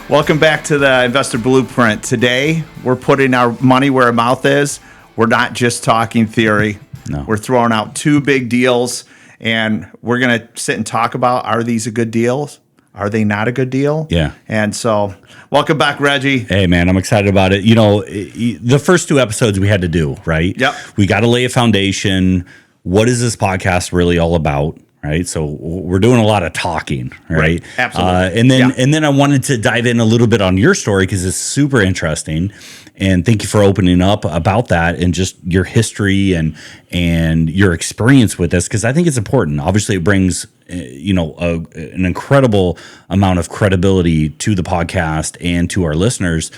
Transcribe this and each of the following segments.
Welcome back to the Investor Blueprint. Today, we're putting our money where our mouth is. We're not just talking theory. No. We're throwing out two big deals, and we're going to sit and talk about, are these a good deals? Are they not a good deal? Yeah. And so, welcome back, Reggie. Hey, man, I'm excited about it. You know, the first two episodes we had to do, right? Yep. We got to lay a foundation. What is this podcast really all about? Right. So we're doing a lot of talking. Right. Absolutely. And then I wanted to dive in a little bit on your story because it's super interesting. And thank you for opening up about that and just your history and your experience with this, because I think it's important. Obviously, it brings an incredible amount of credibility to the podcast and to our listeners.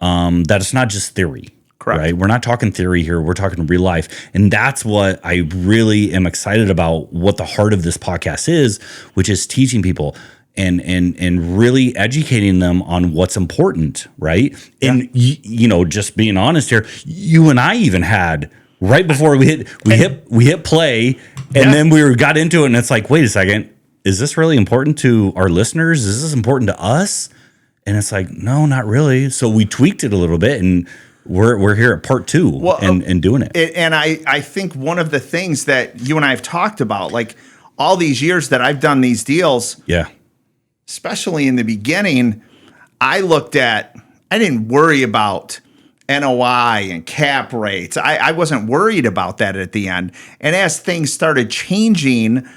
That it's not just theory. Correct. Right? We're not talking theory here. We're talking real life. And that's what I really am excited about, what the heart of this podcast is, which is teaching people and really educating them on what's important, right? Yeah. And just being honest here, you and I even had right before we hit play, and then we got into it, and it's like, wait a second, is this really important to our listeners? Is this important to us? And it's like, no, not really. So we tweaked it a little bit, and we're here at part two and doing it. And I think one of the things that you and I have talked about, like all these years that I've done these deals, especially in the beginning, I didn't worry about NOI and cap rates. I wasn't worried about that at the end. And as things started changing,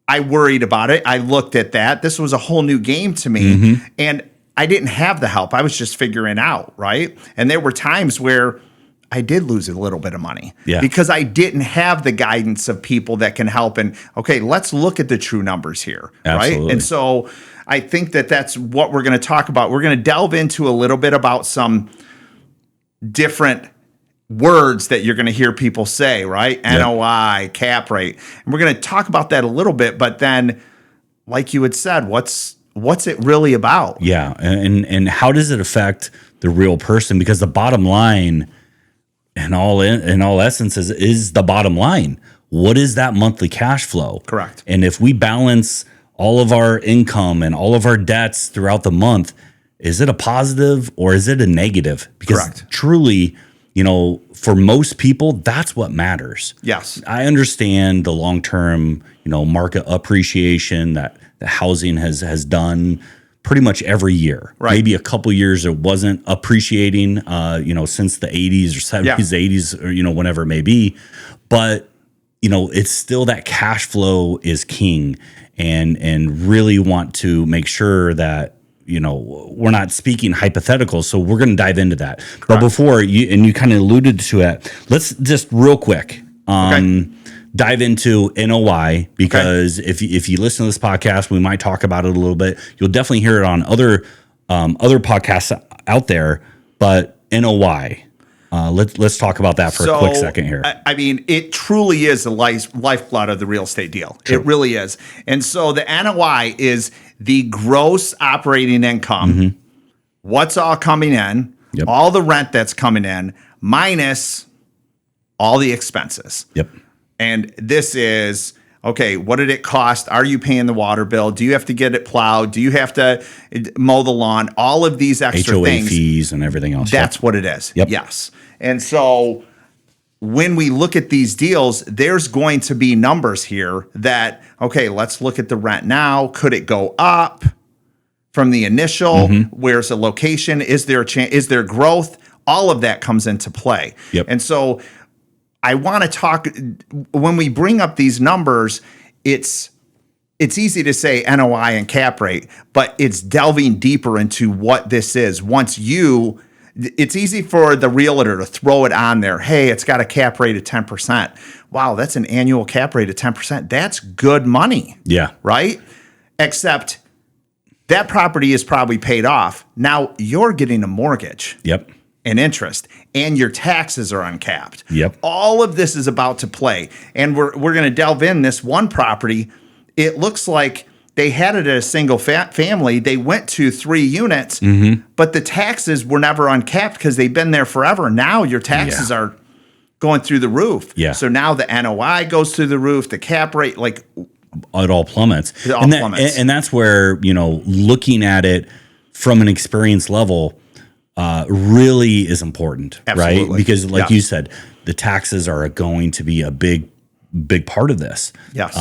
I worried about it. I looked at that. This was a whole new game to me. Mm-hmm. And I didn't have the help. I was just figuring out, right? And there were times where I did lose a little bit of money because I didn't have the guidance of people that can help. And okay, let's look at the true numbers here, Absolutely. Right? And so I think that that's what we're going to talk about. We're going to delve into a little bit about some different words that you're going to hear people say, right? Yep. NOI, cap rate. And we're going to talk about that a little bit, but then like you had said, what's it really about? Yeah. And how does it affect the real person? Because the bottom line in all essence is the bottom line. What is that monthly cash flow? Correct. And if we balance all of our income and all of our debts throughout the month, is it a positive or is it a negative? Because Correct. Truly, for most people, that's what matters. Yes. I understand the long-term, market appreciation that the housing has done pretty much every year. Right. Maybe a couple years it wasn't appreciating, since the 80s or 70s, 80s, or, whenever it may be. But, it's still that cash flow is king, and really want to make sure that, we're not speaking hypotheticals. So we're going to dive into that. Correct. But before you kind of alluded to it, let's just real quick, dive into NOI, because if you listen to this podcast, we might talk about it a little bit. You'll definitely hear it on other podcasts out there. But NOI, let's talk about that for a quick second here. I mean, it truly is the lifeblood of the real estate deal. True. It really is. And so the NOI is the gross operating income. Mm-hmm. What's all coming in, all the rent that's coming in, minus all the expenses. Yep. And this is, okay, what did it cost? Are you paying the water bill? Do you have to get it plowed? Do you have to mow the lawn? All of these extra HOA things. fees and everything else. That's what it is. Yep. Yes. And so when we look at these deals, there's going to be numbers here that, okay, let's look at the rent now. Could it go up from the initial? Mm-hmm. Where's the location? Is there is there growth? All of that comes into play. Yep. And so I want to talk, when we bring up these numbers, it's easy to say NOI and cap rate, but it's delving deeper into what this is. It's easy for the realtor to throw it on there. Hey, it's got a cap rate of 10%. Wow, that's an annual cap rate of 10%. That's good money. Yeah. Right? Except that property is probably paid off. Now you're getting a mortgage. Yep. And interest, and your taxes are uncapped. Yep. All of this is about to play. And we're going to delve in this one property. It looks like they had it at a single family. They went to 3 units, but the taxes were never uncapped because they've been there forever. Now your taxes are going through the roof. Yeah. So now the NOI goes through the roof, the cap rate, it all plummets. It all plummets. And that's where, looking at it from an experience level really is important, Absolutely. right? Because like you said, the taxes are going to be a big part of this. Yes.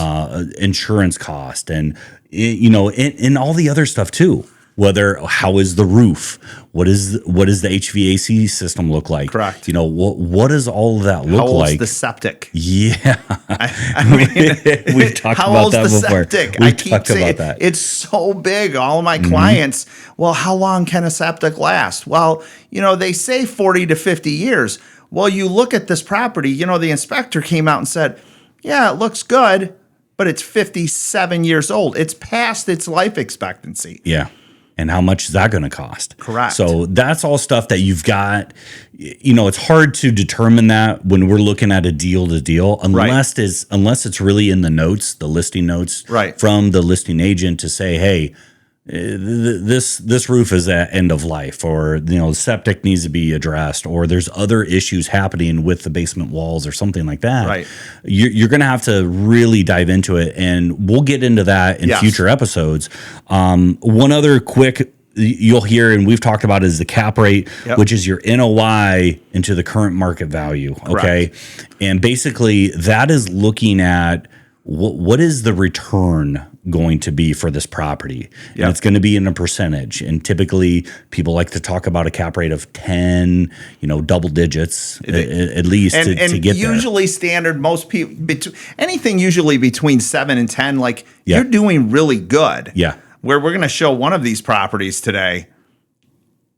Insurance cost and, and all the other stuff too. How is the roof? What does the HVAC system look like? Correct. What does all of that look how old's like? The septic. Yeah. I mean, we've talked how about old's that the before. septic? We've I keep talked saying about that. It's so big. All of my clients, well, how long can a septic last? Well, they say 40 to 50 years. Well, you look at this property, the inspector came out and said, yeah, it looks good, but it's 57 years old. It's past its life expectancy. Yeah. And how much is that going to cost? Correct. So that's all stuff that you've got. It's hard to determine that when we're looking at a deal to deal, unless it's really in the notes, the listing notes from the listing agent to say, hey, this roof is at end of life, or the septic needs to be addressed, or there's other issues happening with the basement walls or something like that. Right. You're going to have to really dive into it, and we'll get into that in future episodes. One other quick you'll hear, and we've talked about, is the cap rate, which is your NOI into the current market value. Okay. Correct. And basically that is looking at what is the return going to be for this property. And it's going to be in a percentage. And typically people like to talk about a cap rate of 10, double digits at least to get there. Usually standard, most people, anything usually between 7 and 10, like you're doing really good. Yeah. Where we're going to show one of these properties today,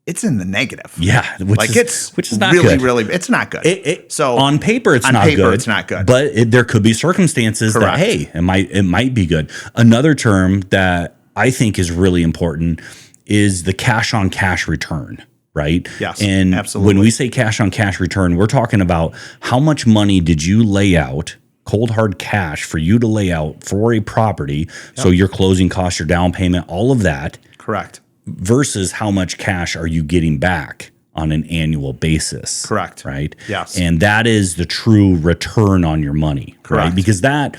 it's in the negative. Yeah, which is not really, good. really, it's not good. So on paper, it's not good. But there could be circumstances that, hey, it might be good. Another term that I think is really important is the cash on cash return. Right. Yes. And absolutely. When we say cash on cash return, we're talking about how much money did you lay out, cold hard cash, for you to lay out for a property. So your closing costs, your down payment, all of that. Correct. Versus how much cash are you getting back on an annual basis. Correct. Right? Yes. And that is the true return on your money. Correct. Right? Because that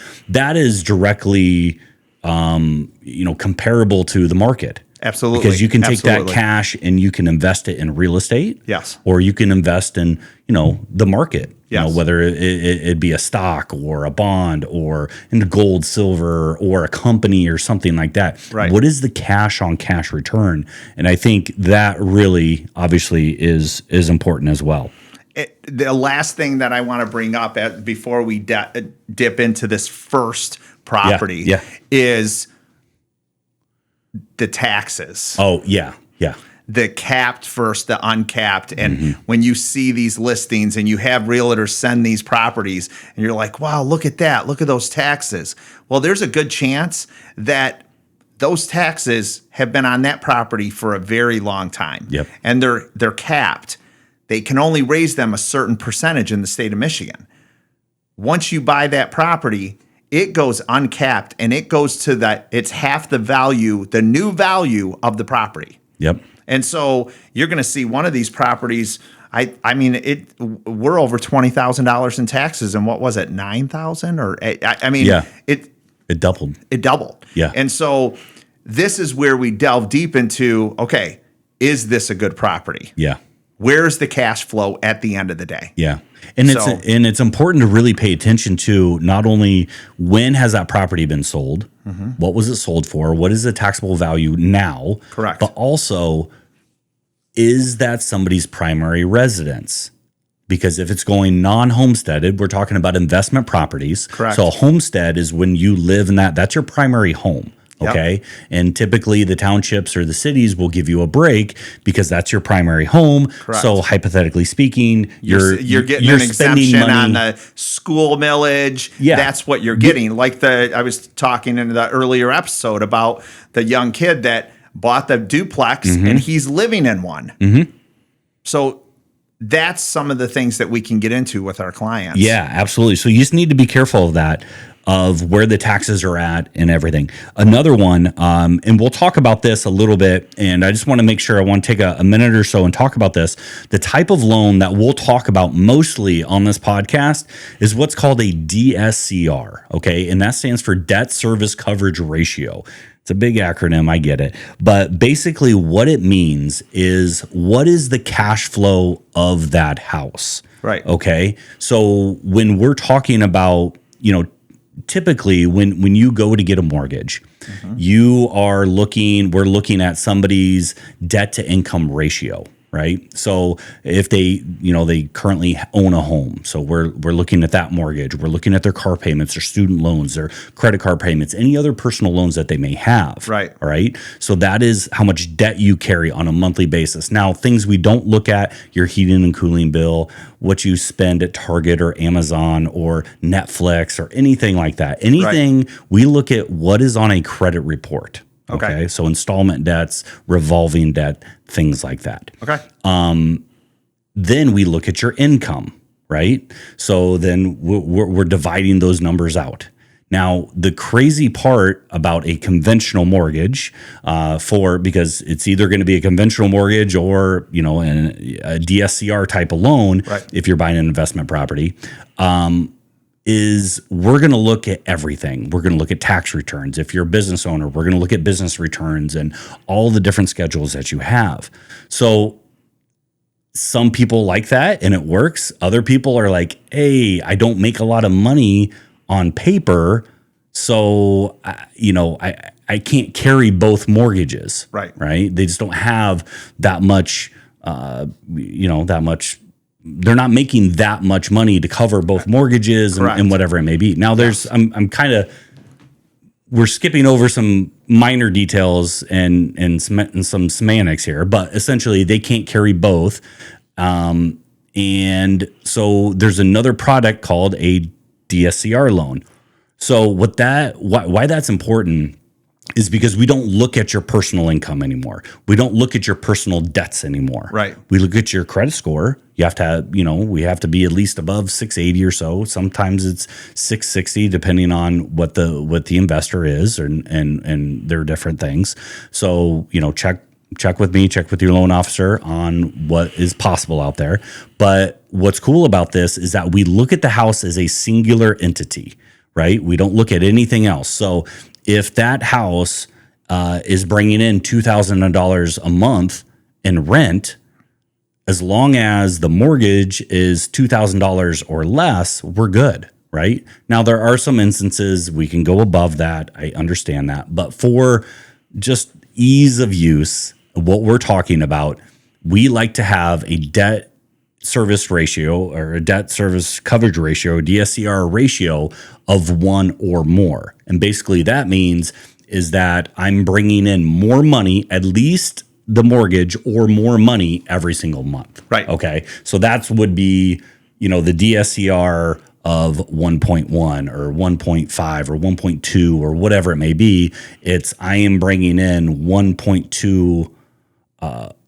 is directly comparable to the market. Absolutely. Because you can take that cash and you can invest it in real estate. Yes. Or you can invest in, the market. Yes. Whether it be a stock or a bond or into gold, silver, or a company or something like that. Right. What is the cash on cash return? And I think that really obviously is important as well. The last thing that I want to bring up before we dip into this first property is the taxes. Oh, yeah. Yeah. The capped versus the uncapped. And when you see these listings and you have realtors send these properties and you're like, wow, look at that. Look at those taxes. Well, there's a good chance that those taxes have been on that property for a very long time. Yep. And they're capped. They can only raise them a certain percentage in the state of Michigan. Once you buy that property, it goes uncapped and it goes to it's half the value, the new value of the property. Yep. And so you're going to see one of these properties. I mean, we're over $20,000 in taxes, and what was it, 9,000 or I mean, it doubled. It doubled. Yeah. And so this is where we delve deep into, okay, is this a good property? Yeah. Where's the cash flow at the end of the day? Yeah. And it's important to really pay attention to not only when has that property been sold, what was it sold for, what is the taxable value now, correct, but also is that somebody's primary residence? Because if it's going non-homesteaded, we're talking about investment properties. Correct. So a homestead is when you live in that's your primary home. Okay. Yep. And typically the townships or the cities will give you a break because that's your primary home. Correct. So hypothetically speaking, you're getting an exemption on the school millage. Yeah. That's what you're getting. Like I was talking in the earlier episode about the young kid that bought the duplex and he's living in one. So that's some of the things that we can get into with our clients. Yeah, absolutely. So you just need to be careful of that, of where the taxes are at and everything. Another one, and we'll talk about this a little bit, and I just want to make sure I want to take a minute or so and talk about this. The type of loan that we'll talk about mostly on this podcast is what's called a DSCR, okay? And that stands for debt service coverage ratio. It's a big acronym. I get it. But basically what it means is, what is the cash flow of that house? Right. Okay. So when we're talking about, typically when you go to get a mortgage, we're looking at somebody's debt to income ratio, right? So if they currently own a home, so we're looking at that mortgage, we're looking at their car payments, their student loans, their credit card payments, any other personal loans that they may have. Right. All right. So that is how much debt you carry on a monthly basis. Now, things we don't look at, your heating and cooling bill, what you spend at Target or Amazon or Netflix or anything like that. Anything, we look at what is on a credit report. Okay. So installment debts, revolving debt, things like that. Okay. Then we look at your income, right? So then we're dividing those numbers out. Now, the crazy part about a conventional mortgage, because it's either going to be a conventional mortgage or, a DSCR type of loan, right, if you're buying an investment property, is we're going to look at everything. We're going to look at tax returns. If you're a business owner, we're going to look at business returns and all the different schedules that you have. So some people like that and it works. Other people are like, hey, I don't make a lot of money on paper, so I can't carry both mortgages. Right. They just don't have that much, that much. They're not making that much money to cover both mortgages and whatever it may be. Now we're skipping over some minor details and some semantics here, but essentially they can't carry both. And so there's another product called a DSCR loan. So why that's important is because we don't look at your personal income anymore. We don't look at your personal debts anymore. Right. We look at your credit score. You have to have, we have to be at least above 680 or so. Sometimes it's 660, depending on what the investor is, and there are different things. So, check with me, check with your loan officer on what is possible out there. But what's cool about this is that we look at the house as a singular entity, right? We don't look at anything else. So if that house is bringing in $2,000 a month in rent, as long as the mortgage is $2,000 or less, we're good, right? Now, there are some instances we can go above that. I understand that. But for just ease of use, what we're talking about, we like to have a debt service ratio or a debt service coverage ratio, DSCR ratio of 1 or more. And basically that means is that I'm bringing in more money, at least the mortgage, or more money every single month. Right. Okay. So that would be, the DSCR of 1.1 or 1.5 or 1.2 or whatever it may be. I am bringing in 1.2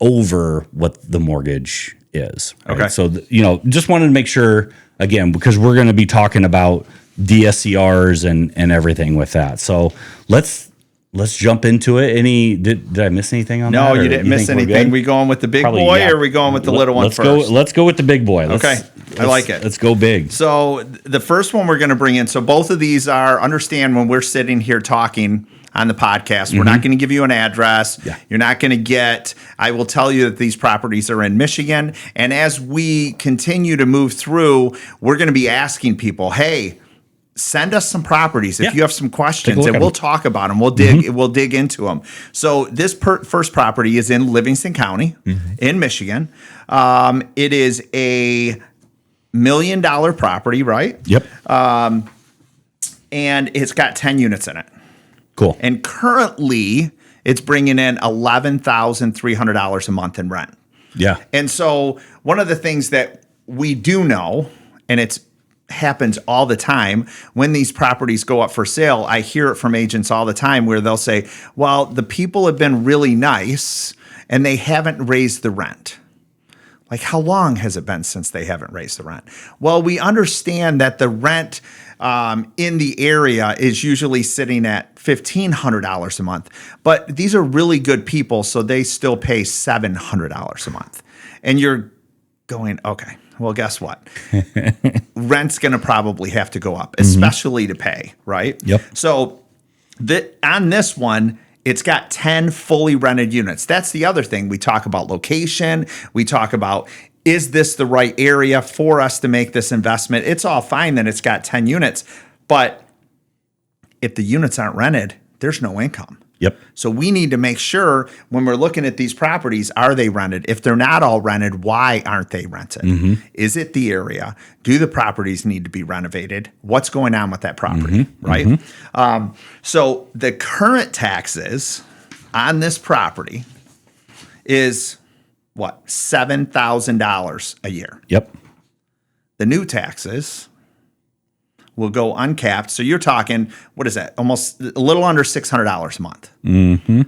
over what the mortgage is. Right? Okay. So, just wanted to make sure, again, because we're going to be talking about DSCRs and everything with that. So let's jump into it. Did I miss anything on that? No, you didn't miss anything. We going with the big boy or are we going with the little one first? Let's go with the big boy. Okay. I like it. Let's go big. So the first one we're going to bring in, so both of these understand when we're sitting here talking on the podcast, we're not going to give you an address. Yeah. You're not going to I will tell you that these properties are in Michigan. And as we continue to move through, we're going to be asking people, hey, send us some properties if you have some questions, and we'll talk about them. We'll dig into them. So this first property is in Livingston County in Michigan. It is a $1 million property, right? Yep. And it's got 10 units in it. Cool. And currently, it's bringing in $11,300 a month in rent. Yeah. And so one of the things that we do know, and it's happens all the time, when these properties go up for sale, I hear it from agents all the time where they'll say, well, the people have been really nice and they haven't raised the rent. Like, how long has it been since they haven't raised the rent? Well, we understand that the rent in the area is usually sitting at $1,500 a month, but these are really good people, so they still pay $700 a month. And you're going, okay, well, guess what? Rent's going to probably have to go up, especially to pay, right? Yep. So On this one, it's got 10 fully rented units. That's the other thing. We talk about location. We talk about, is this the right area for us to make this investment? It's all fine that it's got 10 units, but if the units aren't rented, there's no income. Yep. So we need to make sure when we're looking at these properties, are they rented? If they're not all rented, why aren't they rented? Mm-hmm. Is it the area? Do the properties need to be renovated? What's going on with that property, right? Mm-hmm. So the current taxes on this property is what? $7,000 a year. Yep. The new taxes will go uncapped. So you're talking, what is that? Almost a little under $600 a month. Mm-hmm.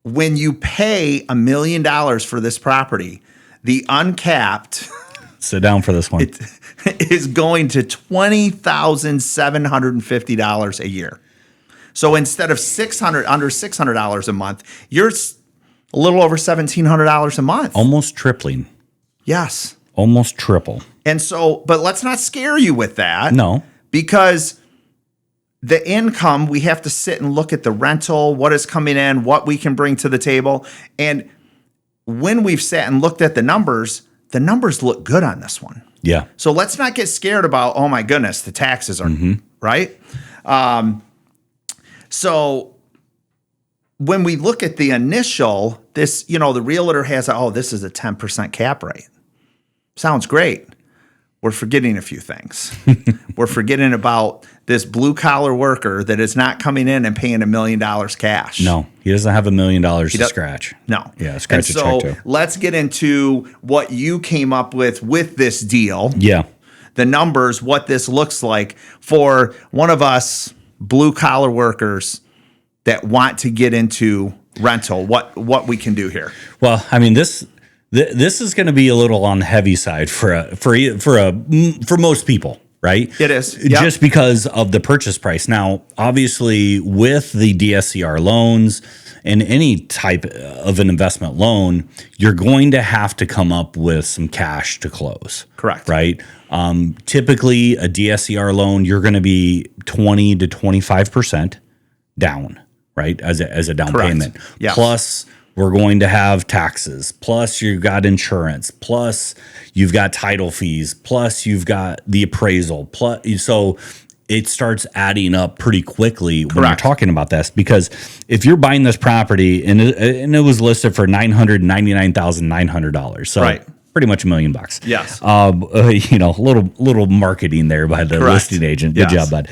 When you pay $1 million for this property, the uncapped sit down for this one. It is going to $20,750 a year. So instead of under $600 a month, you're a little over $1,700 a month. Almost tripling. Yes. Almost triple. And so, but let's not scare you with that. No. Because the income, we have to sit and look at the rental, what is coming in, what we can bring to the table. And when we've sat and looked at the numbers look good on this one. Yeah. So let's not get scared about, oh my goodness, the taxes are, right? So when we look at the initial, this, the realtor has, this is a 10% cap rate. Sounds great. We're forgetting a few things. We're forgetting about this blue collar worker that is not coming in and paying $1 million cash. No, he doesn't have $1 million to scratch. No. Yeah, scratch a check too. Let's get into what you came up with this deal. Yeah. The numbers, what this looks like for one of us blue collar workers that want to get into rental. What we can do here. Well, I mean, this is going to be a little on the heavy side for most people, right? It is. Yep. Just because of the purchase price. Now, obviously, with the DSCR loans and any type of an investment loan, you're going to have to come up with some cash to close. Correct. Right? Typically, a DSCR loan, you're going to be 20 to 25% down, right? As a down payment. Yes. Plus, we're going to have taxes, plus you've got insurance, plus you've got title fees, plus you've got the appraisal, so it starts adding up pretty quickly when you're talking about this. Because if you're buying this property and it was listed for $999,900, so pretty much $1 million. Yes. Little marketing there by the listing agent. Good job, bud.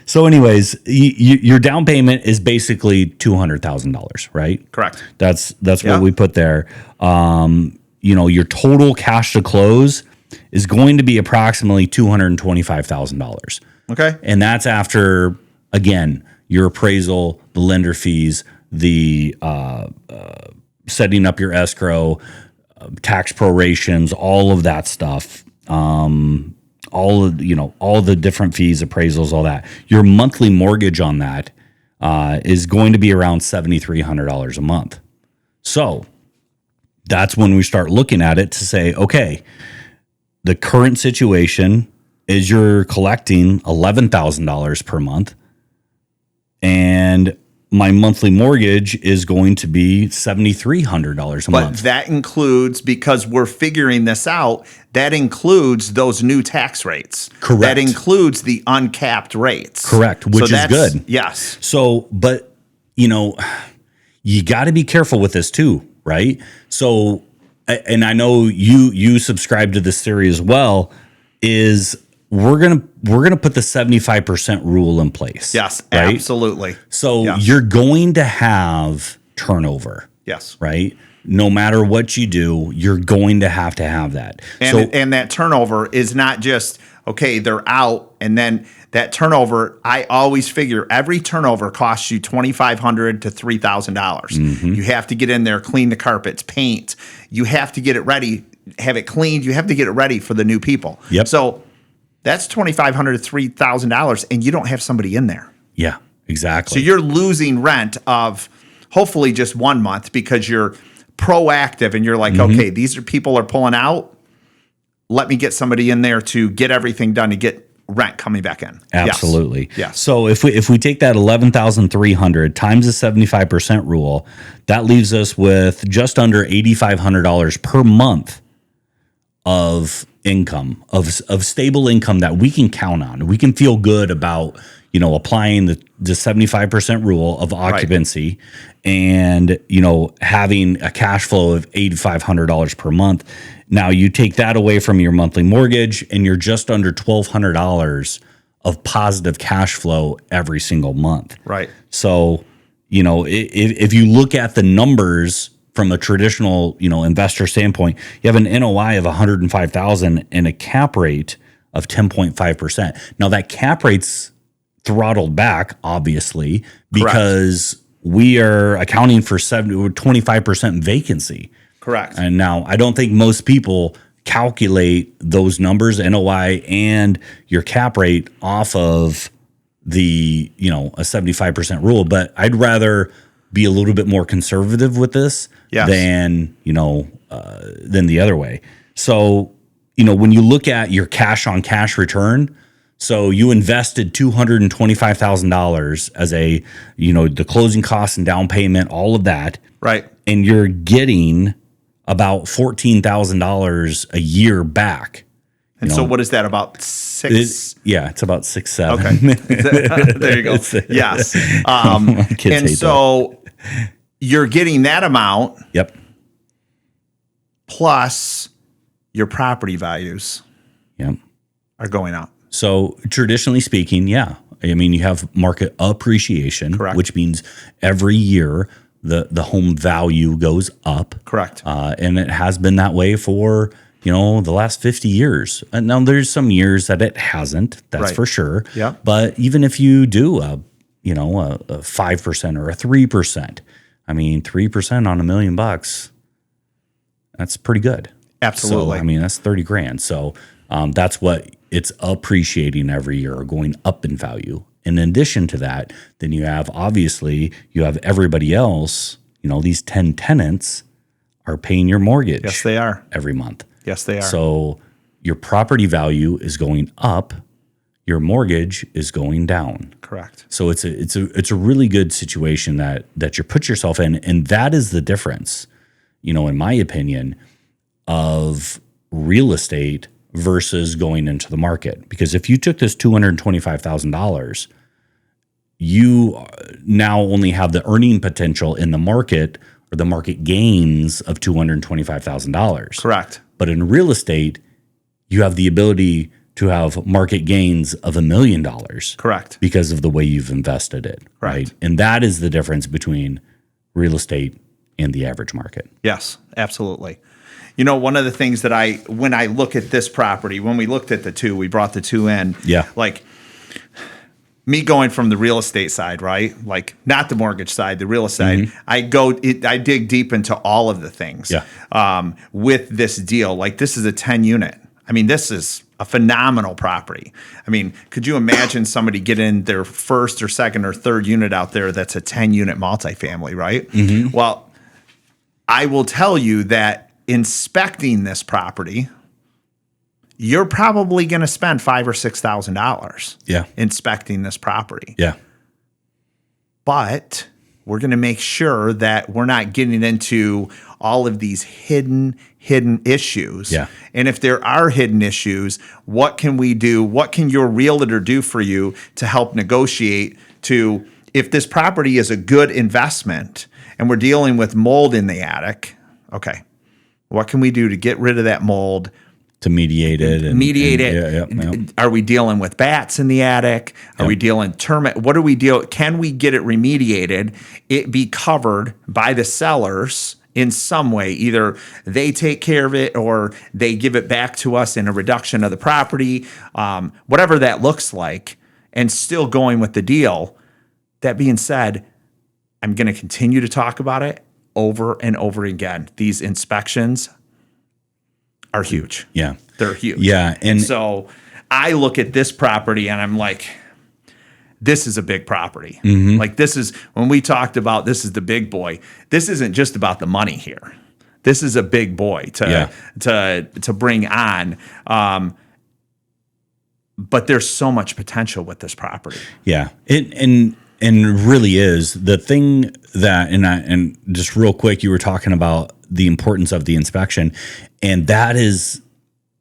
So anyways, your down payment is basically $200,000, right? Correct. That's what we put there. Your total cash to close is going to be approximately $225,000. Okay. And that's after, again, your appraisal, the lender fees, the setting up your escrow, tax prorations, all of that stuff, all the different fees, appraisals, all that. Your monthly mortgage on that is going to be around $7,300 a month. So that's when we start looking at it to say, okay, the current situation is you're collecting $11,000 per month, and my monthly mortgage is going to be $7,300 a month. But that includes, because we're figuring this out, that includes those new tax rates. Correct. That includes the uncapped rates. Correct, which is good. Yes. So, but, you got to be careful with this too, right? So, and I know you subscribe to this theory as well, is we're gonna put the 75% rule in place. Yes, right? Absolutely. So you're going to have turnover. Yes. Right? No matter what you do, you're going to have that. And that turnover is not just, okay, they're out, and then that turnover, I always figure every turnover costs you $2,500 to $3,000. Mm-hmm. You have to get in there, clean the carpets, paint. You have to get it ready, have it cleaned. You have to get it ready for the new people. Yep. So that's $2,500 to $3,000, and you don't have somebody in there. Yeah, exactly. So you're losing rent of hopefully just 1 month because you're proactive and you're like, okay, these people are pulling out. Let me get somebody in there to get everything done, to get rent coming back in. Absolutely. Yes. So if we take that 11,300 times the 75% rule, that leaves us with just under $8,500 per month of income, of stable income that we can count on. We can feel good about, applying the 75% rule of occupancy, and, having a cash flow of $8,500 per month. Now you take that away from your monthly mortgage and you're just under $1,200 of positive cash flow every single month. Right. So, if you look at the numbers from a traditional, investor standpoint, you have an NOI of 105,000 and a cap rate of 10.5%. Now that cap rate's throttled back, obviously, because we are accounting for 25% vacancy. Correct. And now I don't think most people calculate those numbers, NOI and your cap rate, off of the, a 75% rule. But I'd rather be a little bit more conservative with this than the other way. So, when you look at your cash on cash return, so you invested $225,000 as the closing costs and down payment, all of that. Right. And you're getting about $14,000 a year back. And so what is that, about six? It's about 6, 7. Okay. There you go. Yes. And so you're getting that amount. Yep. Plus your property values. Yep. Are going up. So traditionally speaking, you have market appreciation, correct, which means every year the home value goes up. Correct. And it has been that way for, the last 50 years. And now there's some years that it hasn't, that's for sure. Yeah. But even if you do a 5% or a 3%, 3% on $1 million, that's pretty good. Absolutely. So, that's 30 grand. So that's what it's appreciating every year, or going up in value. In addition to that, then you have everybody else, these 10 tenants are paying your mortgage. Yes, they are. Every month. Yes, they are. So your property value is going up, your mortgage is going down. Correct. So it's a really good situation that you put yourself in, and that is the difference, in my opinion, of real estate versus going into the market. Because if you took this $225,000, you now only have the earning potential in the market, or the market gains, of $225,000. Correct. But in real estate, you have the ability to have market gains of $1 million. Correct. Because of the way you've invested it. Right. And that is the difference between real estate and the average market. Yes, absolutely. One of the things that when I look at this property, when we looked at the two, we brought the two in. Yeah. Like, me going from the real estate side, right? Like, not the mortgage side, the real estate. Mm-hmm. I dig deep into all of the things. Yeah. With this deal. Like, this is a 10 unit. This is a phenomenal property. Could you imagine somebody getting their first or second or third unit out there that's a 10 unit multifamily, right? Mm-hmm. Well, I will tell you that inspecting this property, you're probably going to spend $5,000 or $6,000. Yeah. Inspecting this property. Yeah. But we're going to make sure that we're not getting into all of these hidden issues. Yeah. And if there are hidden issues, what can we do? What can your realtor do for you to help negotiate if this property is a good investment and we're dealing with mold in the attic? Okay. What can we do to get rid of that mold? To mediate it. Yeah. Are we dealing with bats in the attic? Are we dealing termite? What are we dealing? Can we get it remediated? It be covered by the sellers in some way. Either they take care of it or they give it back to us in a reduction of the property, whatever that looks like, and still going with the deal. That being said, I'm going to continue to talk about it over and over again. These inspections are huge. Yeah. They're huge. Yeah. And so I look at this property and I'm like, this is a big property. Mm-hmm. Like, this is, when we talked about this is the big boy, this isn't just about the money here. This is a big boy to bring on. but there's so much potential with this property. Yeah. And really is the thing that, and just real quick, you were talking about the importance of the inspection, and that is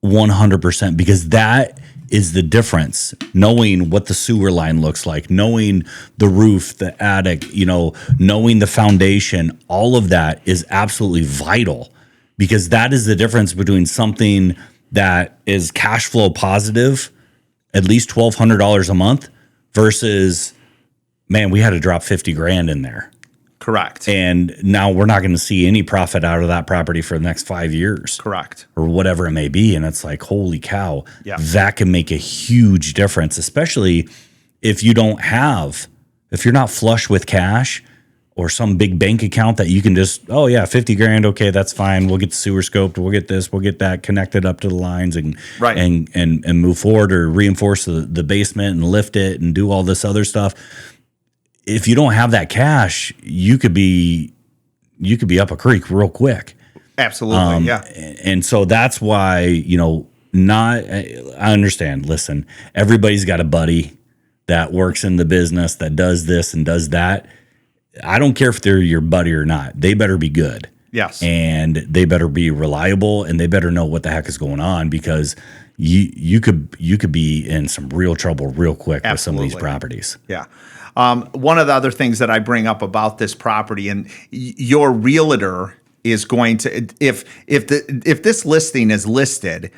100%, because that is the difference. Knowing what the sewer line looks like, knowing the roof, the attic, knowing the foundation, all of that is absolutely vital, because that is the difference between something that is cash flow positive, at least $1,200 a month, versus, man, we had to drop 50 grand in there. Correct. And now we're not going to see any profit out of that property for the next 5 years. Correct. Or whatever it may be. And it's like, holy cow, yeah. That can make a huge difference, especially if you're not flush with cash or some big bank account that you can just, 50 grand. Okay, that's fine. We'll get the sewer scoped. We'll get this, we'll get that connected up to the lines and move forward, or reinforce the basement and lift it and do all this other stuff. If you don't have that cash, you could be up a creek real quick. Absolutely. Yeah. And so that's why, I understand. Listen, everybody's got a buddy that works in the business that does this and does that. I don't care if they're your buddy or not. They better be good. Yes. And they better be reliable, and they better know what the heck is going on, because you could be in some real trouble real quick. Absolutely. With some of these properties. Yeah. One of the other things that I bring up about this property, and your realtor is going to, if this listing is listed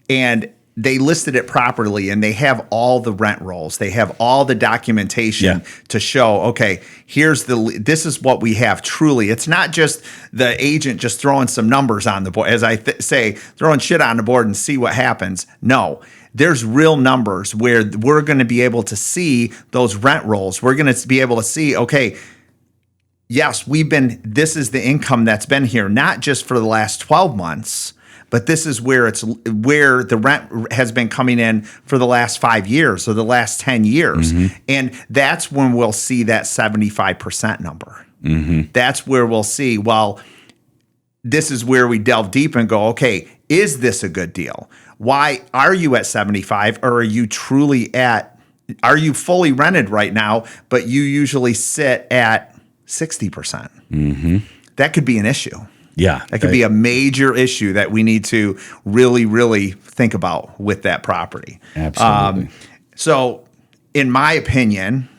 and they listed it properly and they have all the rent rolls, they have all the documentation to show, okay, this is what we have truly. It's not just the agent just throwing some numbers on the board, as I say, throwing shit on the board and see what happens. No. There's real numbers where we're going to be able to see those rent rolls. We're going to be able to see, okay, yes, this is the income that's been here, not just for the last 12 months, but this is where the rent has been coming in for the last 5 years or the last 10 years. Mm-hmm. And that's when we'll see that 75% number. Mm-hmm. That's where we'll see, this is where we delve deep and go, okay, is this a good deal? Why are you at 75, or are you fully rented right now, but you usually sit at 60%? Mm-hmm. That could be an issue. Yeah. That could be a major issue that we need to really, really think about with that property. Absolutely. So in my opinion,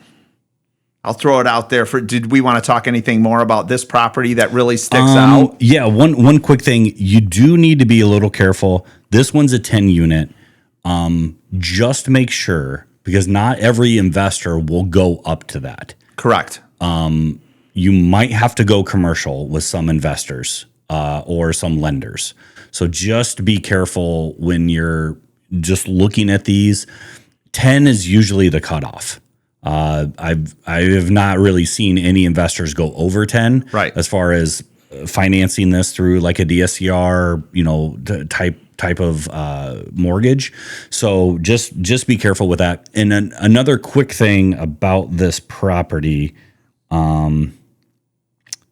I'll throw it out there. Did we want to talk anything more about this property that really sticks out? Yeah. One quick thing. You do need to be a little careful. This one's a 10 unit. Just make sure, because not every investor will go up to that. Correct. You might have to go commercial with some investors or some lenders. So just be careful when you're just looking at these. 10 is usually the cutoff. I have not really seen any investors go over 10, right, as far as financing this through like a DSCR, type of mortgage. So just be careful with that. And then another quick thing about this property.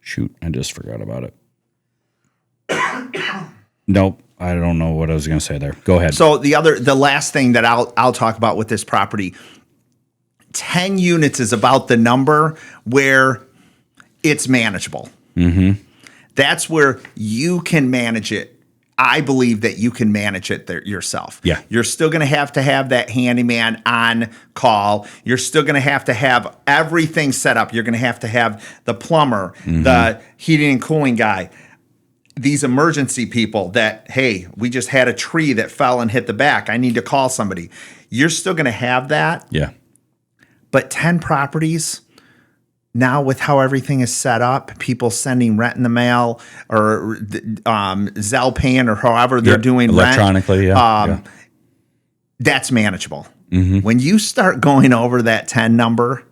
Shoot, I just forgot about it. Nope, I don't know what I was going to say there. Go ahead. So the last thing that I'll talk about with this property, 10 units is about the number where it's manageable. Mm-hmm. That's where you can manage it. I believe that you can manage it yourself. Yeah. You're still going to have that handyman on call. You're still going to have everything set up. You're going to have the plumber, mm-hmm, the heating and cooling guy, these emergency people that, hey, we just had a tree that fell and hit the back. I need to call somebody. You're still going to have that. Yeah. But 10 properties, now with how everything is set up, people sending rent in the mail or Zelle paying or however they're doing electronically, rent, that's manageable. Mm-hmm. When you start going over that 10 number,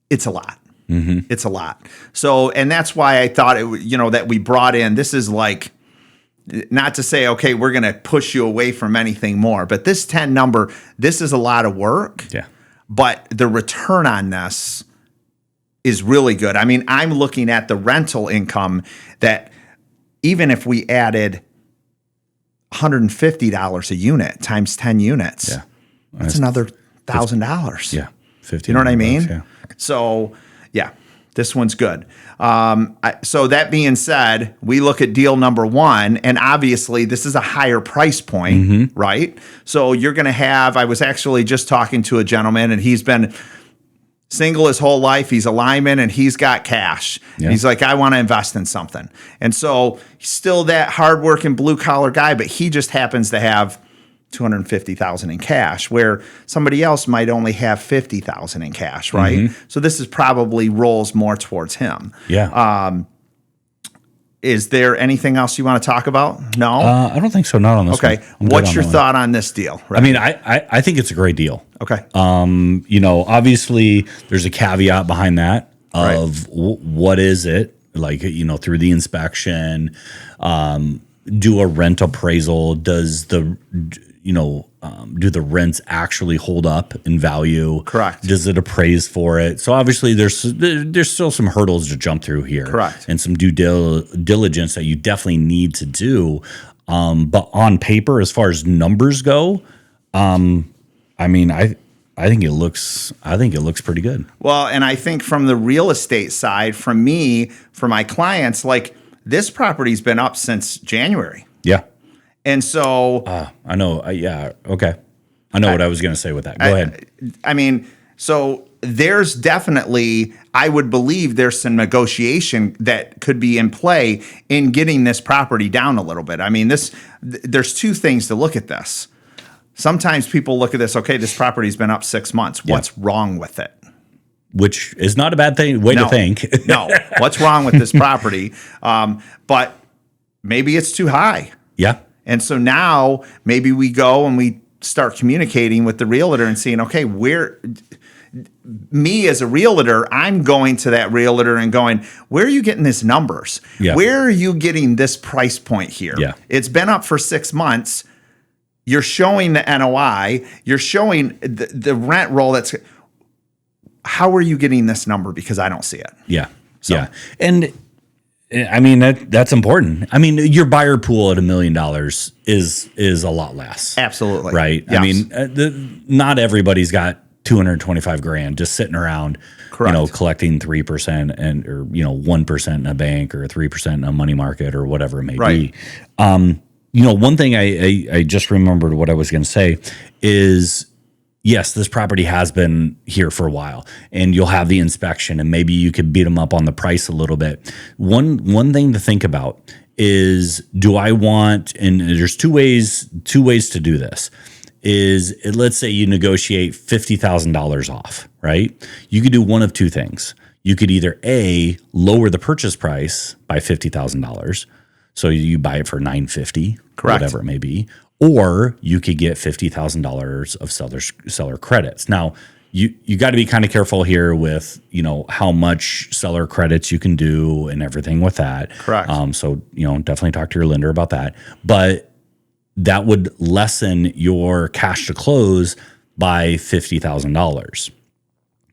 it's a lot. Mm-hmm. It's a lot. So, and that's why I thought that we brought in, this is like, not to say, okay, we're going to push you away from anything more, but this 10 number, this is a lot of work. Yeah. But the return on this is really good. I mean, I'm looking at the rental income that even if we added $150 a unit times 10 units, That's another $1,000. Yeah. 50. You know what I mean? Yeah. So, yeah, this one's good. So that being said, we look at deal number one, and obviously this is a higher price point, right? So you're going to have, I was actually just talking to a gentleman, and he's been single his whole life. He's a lineman, and he's got cash. Yeah. He's like, I want to invest in something. And so he's still that hardworking blue collar guy, but he just happens to have $250,000 in cash, where somebody else might only have $50,000 in cash, right? So this is probably rolls more towards him. Yeah. Is there anything else you want to talk about? No, I don't think so. Not on this. Okay. What's your thought on this deal? Right? I mean, I think it's a great deal. Okay. You know, obviously there's a caveat behind that of what is it like, you know, through the inspection, do a rent appraisal. Does the, do the rents actually hold up in value? Correct. Does it appraise for it? So obviously there's still some hurdles to jump through here. Correct. And some due diligence that you definitely need to do. But on paper, as far as numbers go, I mean, I think it looks pretty good. Well, and I think from the real estate side, for my clients, like this property's been up since January. Yeah. And so I know. Yeah. Okay. I know what I was going to say with that. Go ahead. I mean, so there's definitely, I would believe there's some negotiation that could be in play in getting this property down a little bit. I mean, there's two things to look at this. Sometimes people look at this, okay, this property's been up 6 months. What's wrong with it? Which is not a bad way to think. No. What's wrong with this property? But maybe it's too high. Yeah. And so now maybe we go and we start communicating with the realtor and saying, okay, me as a realtor, I'm going to that realtor and going, where are you getting these numbers? Yeah. Where are you getting this price point here? Yeah. It's been up for 6 months. You're showing the NOI. You're showing the rent roll. How are you getting this number? Because I don't see it. Yeah. So. Yeah. And I mean, that's important. I mean, your buyer pool at $1 million is a lot less. Absolutely. Right. Yes. I mean, not everybody's got $225,000 just sitting around, correct, collecting 3% or 1% in a bank or 3% in a money market or whatever it may be. One thing I just remembered what I was going to say is, yes, this property has been here for a while, and you'll have the inspection, and maybe you could beat them up on the price a little bit. One thing to think about is, do I want? And there's two ways to do this. Is, let's say you negotiate $50,000 off, right? You could do one of two things. You could either A, lower the purchase price by $50,000, so you buy it for $950, correct, whatever it may be. Or you could get $50,000 of seller credits. Now, you got to be kind of careful here with how much seller credits you can do and everything with that. Correct. So definitely talk to your lender about that. But that would lessen your cash to close by $50,000.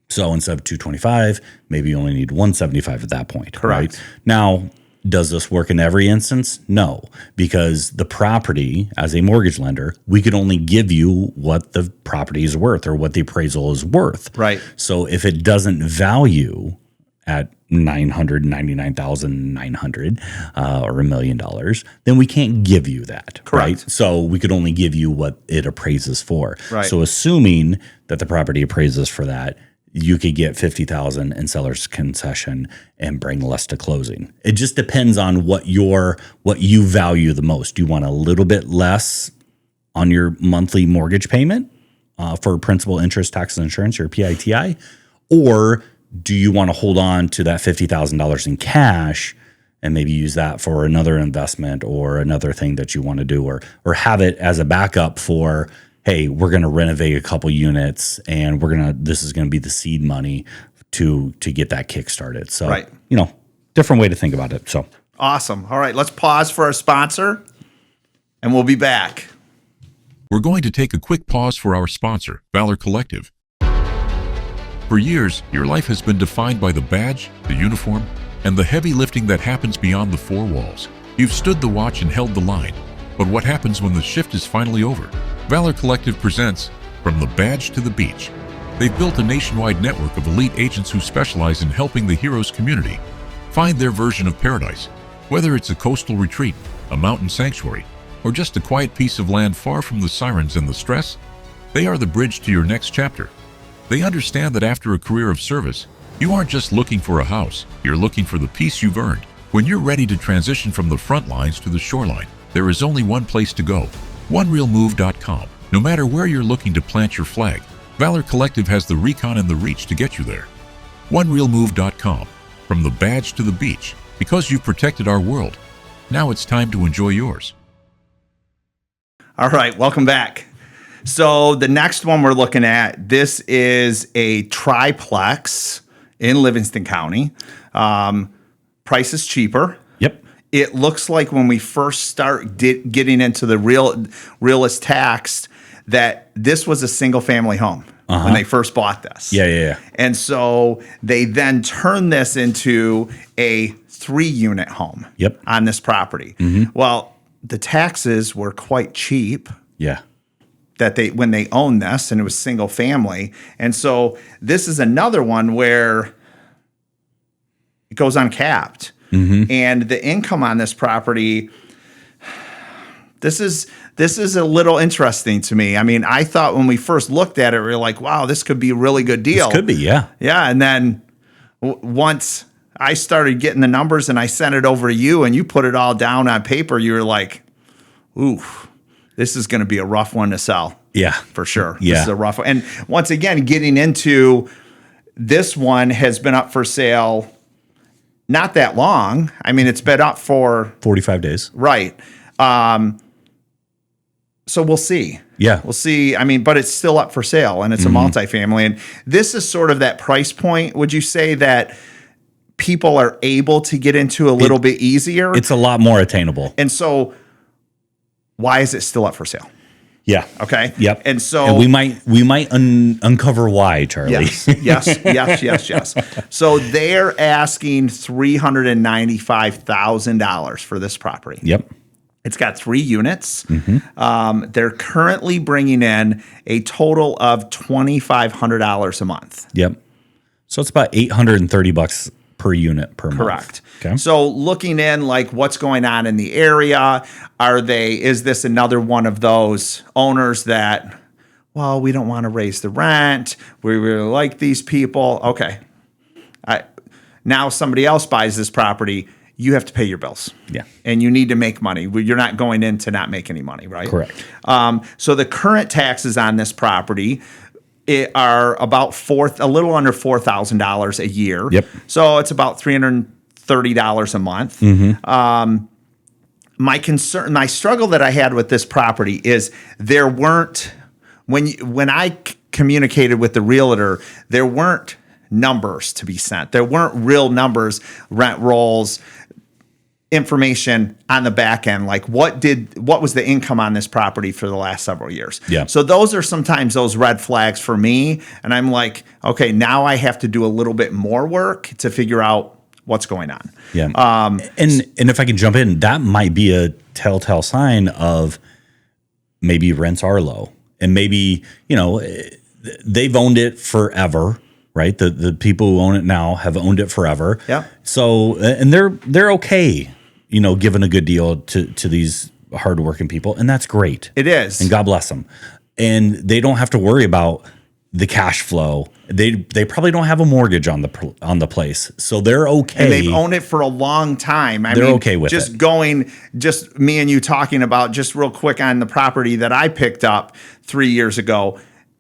So instead of $225,000, maybe you only need $175,000 at that point. Correct. Right? Now, does this work in every instance? No, because the property, as a mortgage lender, we could only give you what the property is worth or what the appraisal is worth. Right. So if it doesn't value at $999,900 or $1 million, then we can't give you that. Correct. Right? So we could only give you what it appraises for. Right. So assuming that the property appraises for that, you could get $50,000 in seller's concession and bring less to closing. It just depends on what you value the most. Do you want a little bit less on your monthly mortgage payment for principal, interest, taxes, and insurance, your PITI? Or do you want to hold on to that $50,000 in cash and maybe use that for another investment or another thing that you want to do, or have it as a backup for, hey, we're going to renovate a couple units and this is going to be the seed money to get that kick started. So, right. Different way to think about it. So awesome. All right, let's pause for our sponsor and we'll be back. We're going to take a quick pause for our sponsor, Valor Collective. For years, your life has been defined by the badge, the uniform, and the heavy lifting that happens beyond the four walls. You've stood the watch and held the line. But what happens when the shift is finally over? Valor Collective presents From the badge to the beach, they've built a nationwide network of elite agents who specialize in helping the Heroes community find their version of paradise. Whether it's a coastal retreat, a mountain sanctuary, or just a quiet piece of land far from the sirens and the stress, they are the bridge to your next chapter. They understand that after a career of service, you aren't just looking for a house, you're looking for the peace you've earned. When you're ready to transition from the front lines to the shoreline, there is only one place to go, OneRealMove.com. No matter where you're looking to plant your flag, Valor Collective has the recon and the reach to get you there. OneRealMove.com. From the badge to the beach, because you've protected our world. Now it's time to enjoy yours. All right, welcome back. So the next one we're looking at, this is a triplex in Livingston County. Price is cheaper. Yep. It looks like when we first start getting into the realist tax, that this was a single family home when they first bought this. Yeah. And so they then turned this into a 3-unit home. Yep. On this property. Well, the taxes were quite cheap. Yeah. That when they owned this, and it was single family. And so this is another one where it goes uncapped. And the income on this property, this is a little interesting to me. I mean, I thought when we first looked at it, we were like, wow, this could be a really good deal. This could be, yeah. Yeah, and then once I started getting the numbers and I sent it over to you and you put it all down on paper, you were like, ooh, this is going to be a rough one to sell. Yeah. For sure. Yeah. This is a rough one. And once again, getting into this one has been up for sale not that long. I mean, it's been up for 45 days. Right. So we'll see. Yeah. We'll see. I mean, but it's still up for sale and it's a multifamily. And this is sort of that price point. Would you say that people are able to get into a little bit easier? It's a lot more attainable. And so why is it still up for sale? Yeah. Okay. Yep. And so we might uncover why, Charlie. Yes. So they're asking $395,000 for this property. Yep. It's got 3 units. They're currently bringing in a total of $2,500 a month. Yep. So it's about $830 per unit per month. Correct. Okay. So looking in like what's going on in the area, is this another one of those owners that, well, we don't want to raise the rent. We really like these people. Okay. Now somebody else buys this property. You have to pay your bills. Yeah. And you need to make money. You're not going in to not make any money, right? Correct. So the current taxes on this property are about a little under $4,000 a year. Yep. So it's about $330 a month. My struggle that I had with this property is there weren't, when I communicated with the realtor, there weren't numbers to be sent. There weren't real numbers, rent rolls, information on the back end, like what was the income on this property for the last several years. Yeah. So those are sometimes those red flags for me. And I'm like, okay, now I have to do a little bit more work to figure out what's going on. Yeah. And if I can jump in, that might be a telltale sign of maybe rents are low and maybe, they've owned it forever. Right. The people who own it now have owned it forever. Yeah. So, and they're okay, giving a good deal to these hardworking people. And that's great. It is. And God bless them. And they don't have to worry about the cash flow. They probably don't have a mortgage on the place. So they're okay. And they've owned it for a long time. They're okay with it. Just me and you talking about just real quick on the property that I picked up 3 years ago.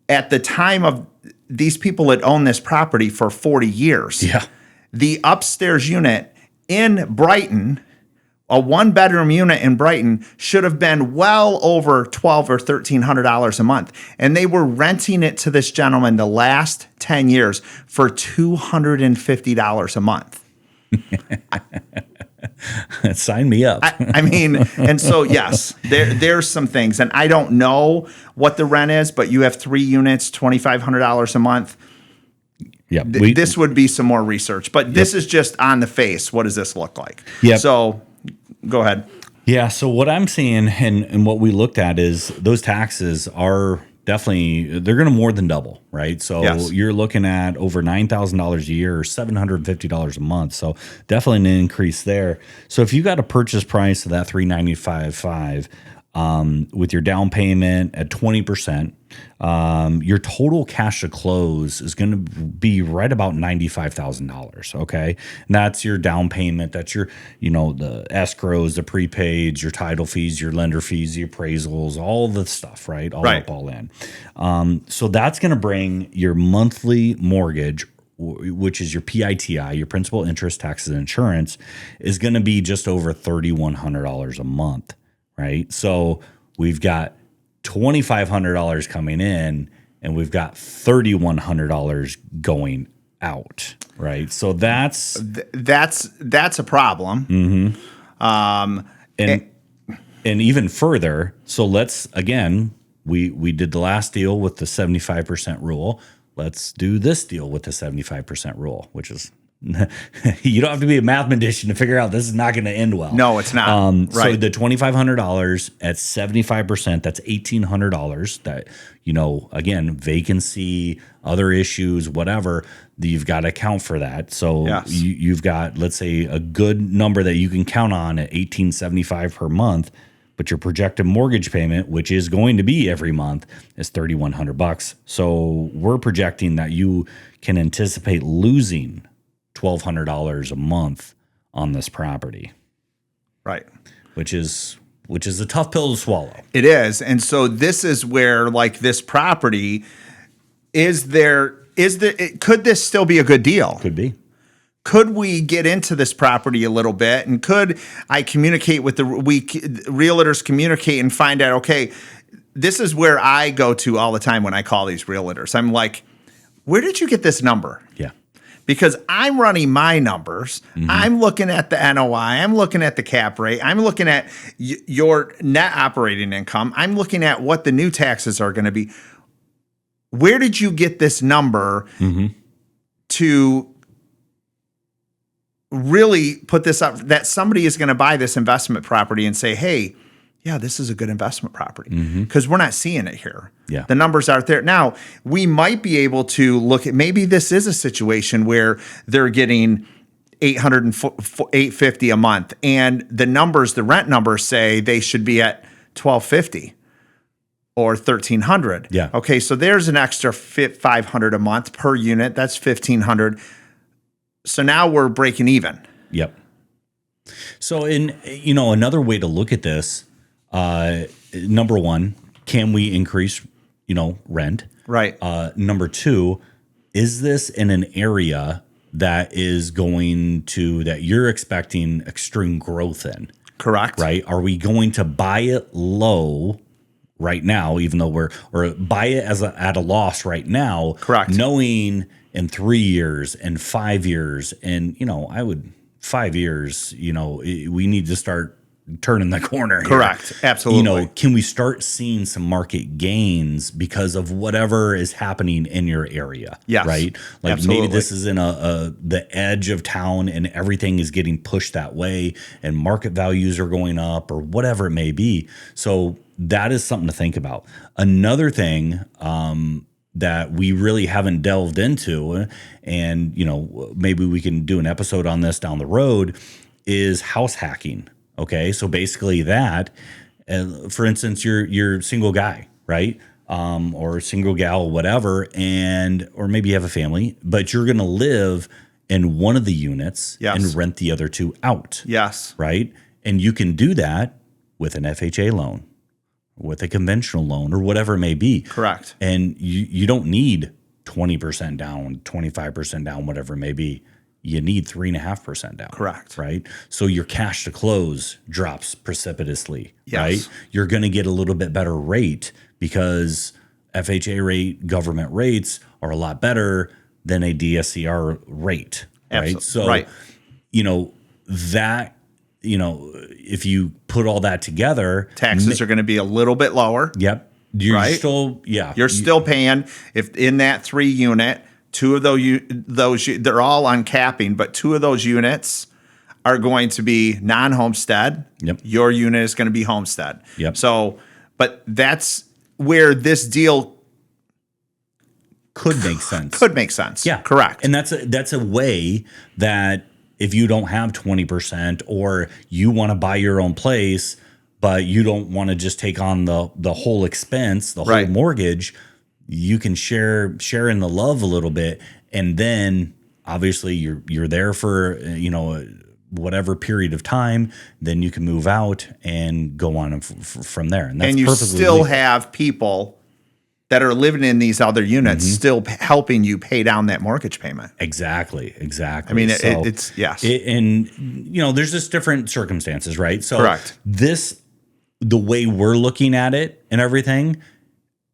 At the time of these people had owned this property for 40 years. Yeah. The upstairs unit in Brighton, a 1-bedroom unit in Brighton, should have been well over $1,200 or $1,300 a month. And they were renting it to this gentleman the last 10 years for $250 a month. Sign me up. I mean, and so yes, there's some things, and I don't know what the rent is, but you have 3 units, $2,500 a month. Yeah, this would be some more research, but this is just on the face. What does this look like? Yeah. So, go ahead. Yeah. So what I'm seeing and what we looked at is those taxes are definitely they're going to more than double, right? So you're looking at over $9,000 a year or $750 a month. So definitely an increase there. So if you got a purchase price of that $395,500 with your down payment at 20%, your total cash to close is going to be right about $95,000. Okay. And that's your down payment. That's your, the escrows, the prepaids, your title fees, your lender fees, the appraisals, all the stuff, right? All up, all in. So that's going to bring your monthly mortgage, which is your PITI, your principal, interest, taxes, and insurance, is going to be just over $3,100 a month. Right. So we've got $2,500 coming in and we've got $3,100 going out. Right. So that's a problem. Mm-hmm. And even further. So let's, again, we did the last deal with the 75% rule. Let's do this deal with the 75% rule, which is, you don't have to be a mathematician to figure out this is not going to end well. No, it's not. So the $2,500 at 75%, that's $1,800. That, again, vacancy, other issues, whatever, you've got to account for that. So you've got, let's say, a good number that you can count on at $1,875 per month. But your projected mortgage payment, which is going to be every month, is $3,100. So we're projecting that you can anticipate losing $1,200 a month on this property. Right. Which is a tough pill to swallow. It is. And so this is where, like, this property, could this still be a good deal? Could be. Could we get into this property a little bit, and could I communicate with realtors communicate and find out, okay, this is where I go to all the time when I call these realtors. I'm like, where did you get this number? Yeah. Because I'm running my numbers. Mm-hmm. I'm looking at the NOI. I'm looking at the cap rate. I'm looking at your net operating income. I'm looking at what the new taxes are going to be. Where did you get this number to really put this up that somebody is going to buy this investment property and say, hey, yeah, this is a good investment property? Because we're not seeing it here. Yeah. The numbers aren't there. Now, we might be able to look at, maybe this is a situation where they're getting $850 a month, and the rent numbers say they should be at $1,250 or $1,300. Yeah. Okay, so there's an extra $500 a month per unit. That's $1,500. So now we're breaking even. Yep. So another way to look at this, number one, can we increase, rent? Right. Number two, is this in an area that that you're expecting extreme growth in? Correct. Right. Are we going to buy it low right now, even though or buy it at a loss right now? Correct. Knowing in 3 years and 5 years, and 5 years, we need to start turning the corner here. Correct. Absolutely. Can we start seeing some market gains because of whatever is happening in your area? Yes. Right? Like absolutely. Maybe this is in the edge of town and everything is getting pushed that way and market values are going up or whatever it may be. So that is something to think about. Another thing, that we really haven't delved into, and maybe we can do an episode on this down the road, is house hacking. Okay, so basically that, for instance, you're a single guy, right, or a single gal, whatever, or maybe you have a family, but you're going to live in one of the units and rent the other two out. Yes, right, and you can do that with an FHA loan, with a conventional loan, or whatever it may be. Correct. And you don't need 20% down, 25% down, whatever it may be. You need 3.5% down. Correct. Right. So your cash to close drops precipitously. Yes. Right. You're going to get a little bit better rate because FHA rate, government rates are a lot better than a DSCR rate. Right. So, that, if you put all that together, taxes are going to be a little bit lower. Yep. You're still paying, if in that 3 unit, 2 of those they're all uncapping, but 2 of those units are going to be non-homestead. Yep. Your unit is going to be homestead. Yep. So, but that's where this deal could make sense. Could make sense. Yeah, correct. And that's a way that if you don't have 20% or you want to buy your own place, but you don't want to just take on the whole expense, the whole mortgage, you can share in the love a little bit, and then obviously you're there for whatever period of time. Then you can move out and go on from there, and that's you still legal. Have people that are living in these other units still helping you pay down that mortgage payment. Exactly. I mean, it's yes, and there's just different circumstances, right? So correct. The way we're looking at it and everything,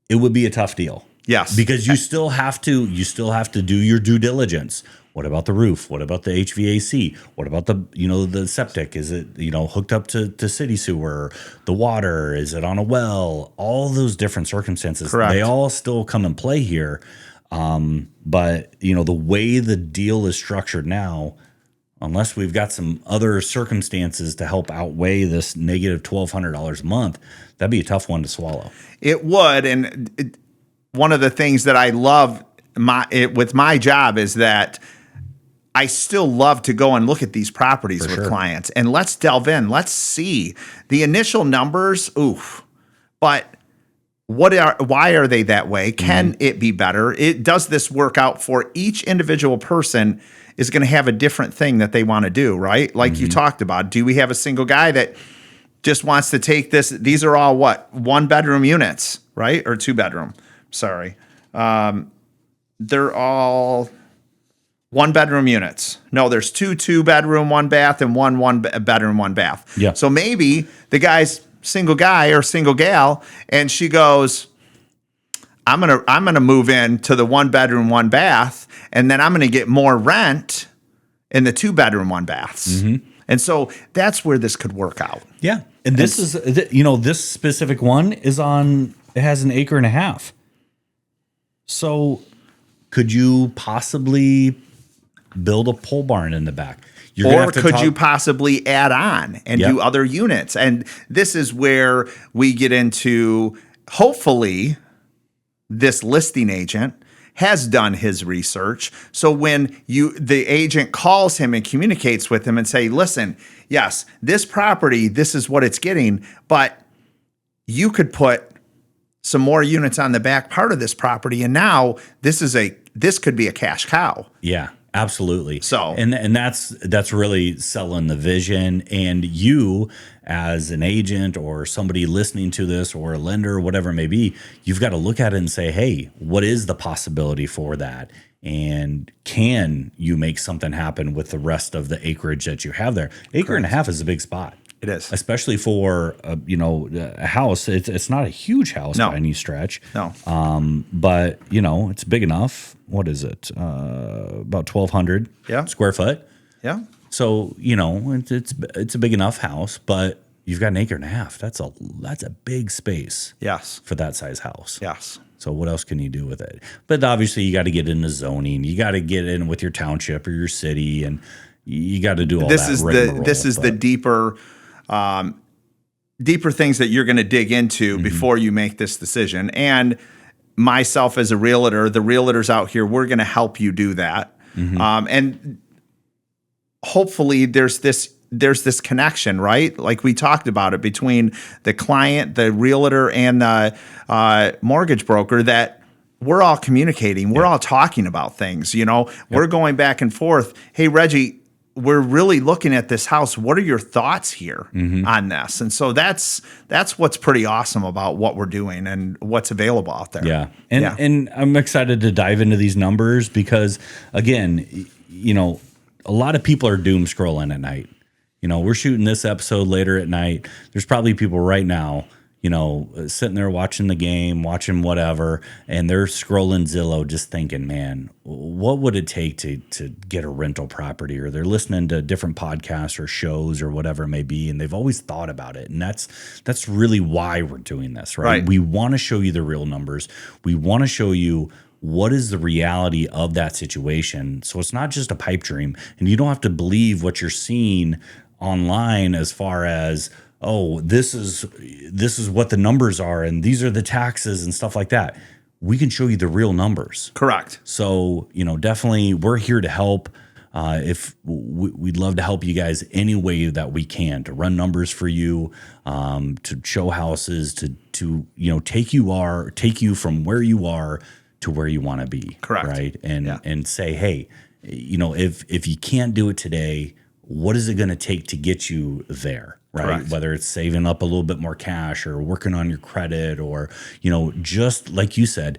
it would be a tough deal. Yes. Because you still have to do your due diligence. What about the roof? What about the HVAC? What about the septic? Is it, hooked up to city sewer? The water, is it on a well? All those different circumstances, correct. They all still come and play here. But the way the deal is structured now, unless we've got some other circumstances to help outweigh this negative $1,200 a month, that'd be a tough one to swallow. It would. And one of the things that I love with my job is that I still love to go and look at these properties with clients, and let's delve in. Let's see the initial numbers. Oof. But why are they that way? Can it be better? Does this work out for each individual person? Is going to have a different thing that they want to do, right? Like you talked about. Do we have a single guy that just wants to take this? These are all 1-bedroom units, right? Or 2-bedroom. Sorry. They're all 1-bedroom units. No, there's 2-bedroom, 1 bath, and 1-bedroom, 1 bath. Yeah. So maybe the guy's single guy or single gal, and she goes, I'm gonna move in to the 1-bedroom, 1 bath, and then I'm gonna get more rent in the 2-bedroom, 1 baths. And so that's where this could work out. Yeah. And this is, this specific one it has 1.5 acres. So could you possibly build a pole barn in the back? Or could you possibly add on and do other units? And this is where we get into, hopefully, this listing agent has done his research. So when the agent calls him and communicates with him and say, listen, yes, this property, this is what it's getting, but you could put some more units on the back part of this property, and now this could be a cash cow. Yeah, absolutely. So and that's really selling the vision. And you, as an agent or somebody listening to this, or a lender, or whatever it may be, you've got to look at it and say, hey, what is the possibility for that? And can you make something happen with the rest of the acreage that you have there? 1.5 acres is a big spot. It is, especially for a house. It's not a huge house by any stretch. No, but it's big enough. What is it? About 1,200 square foot. Yeah. So it's a big enough house, but you've got 1.5 acres. That's a big space. Yes. For that size house. Yes. So what else can you do with it? But obviously you got to get into zoning. You got to get in with your township or your city, and you got to do all that. This is the deeper things that you're going to dig into before you make this decision. And myself as a realtor, the realtors out here, we're going to help you do that. And hopefully there's this connection, right? Like we talked about it, between the client, the realtor, and the mortgage broker, that we're all communicating. We're all talking about things, we're going back and forth. Hey, Reggie, we're really looking at this house. What are your thoughts here on this? And so that's what's pretty awesome about what we're doing and what's available out there. Yeah. And I'm excited to dive into these numbers because, again, a lot of people are doom scrolling at night. We're shooting this episode later at night. There's probably people right now, sitting there watching the game, watching whatever, and they're scrolling Zillow just thinking, man, what would it take to get a rental property? Or they're listening to different podcasts or shows or whatever it may be, and they've always thought about it. And that's really why we're doing this, right? We want to show you the real numbers. We want to show you what is the reality of that situation. So it's not just a pipe dream, and you don't have to believe what you're seeing online as far as, oh, this is what the numbers are, and these are the taxes and stuff like that. we can show you the real numbers. Correct. So, definitely we're here to help. If we'd love to help you guys any way that we can, to run numbers for you, to show houses, to take you from where you are to where you want to be. Correct. Right. And say, hey, if you can't do it today, what is it going to take to get you there? Right. Correct. Whether it's saving up a little bit more cash or working on your credit, or, just like you said,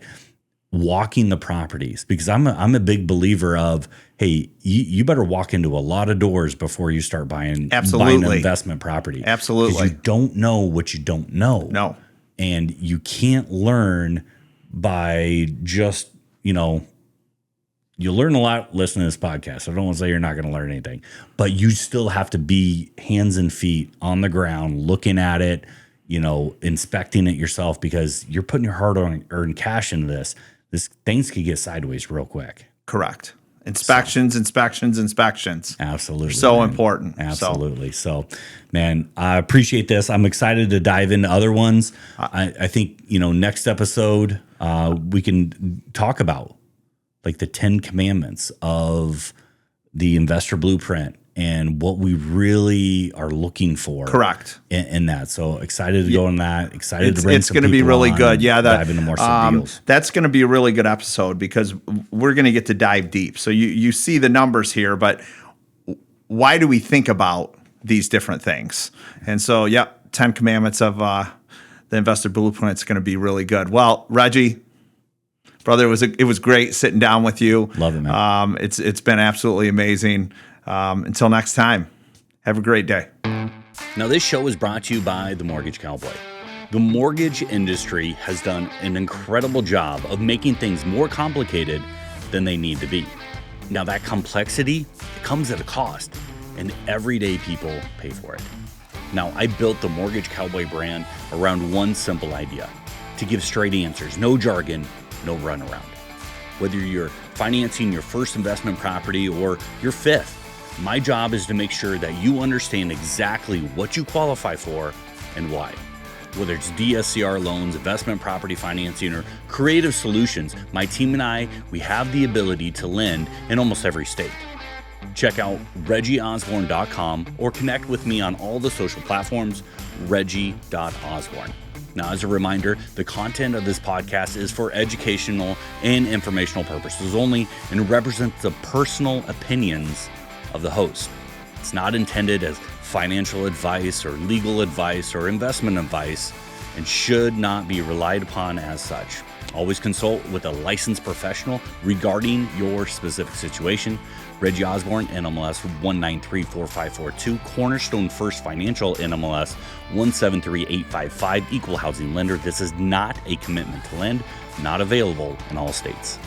walking the properties, because I'm a big believer of, hey, you better walk into a lot of doors before you start buying an investment property. Absolutely. Because you don't know what you don't know. No. And you can't learn by just, you learn a lot listening to this podcast. I don't want to say you're not going to learn anything, but you still have to be hands and feet on the ground, looking at it, inspecting it yourself, because you're putting your hard-earned cash into this. Things could get sideways real quick. Correct. Inspections. Absolutely. So important. Absolutely. So, man, I appreciate this. I'm excited to dive into other ones. I think, next episode, we can talk about like the 10 commandments of the investor blueprint and what we really are looking for. Correct. In that. So excited to go on that. Excited to bring it's going to be really good. Yeah. Dive into more deals. That's going to be a really good episode, because we're going to get to dive deep. So you see the numbers here, but why do we think about these different things? And so, 10 commandments of the investor blueprint is going to be really good. Well, Reggie, brother, it was great sitting down with you. Love it, man. It's been absolutely amazing. Until next time, have a great day. Now, this show is brought to you by The Mortgage Cowboy. The mortgage industry has done an incredible job of making things more complicated than they need to be. Now, that complexity, it comes at a cost, and everyday people pay for it. Now, I built the Mortgage Cowboy brand around one simple idea: to give straight answers, no jargon, no runaround. Whether you're financing your first investment property or your fifth, my job is to make sure that you understand exactly what you qualify for and why. Whether it's DSCR loans, investment property financing, or creative solutions, my team and I, we have the ability to lend in almost every state. Check out reggieosborne.com or connect with me on all the social platforms, reggie.osborne. Now, as a reminder, the content of this podcast is for educational and informational purposes only and represents the personal opinions of the host. It's not intended as financial advice or legal advice or investment advice, and should not be relied upon as such. Always consult with a licensed professional regarding your specific situation. Reggie Osborne, NMLS 1934542, Cornerstone First Financial, NMLS 173855, Equal Housing Lender. This is not a commitment to lend, not available in all states.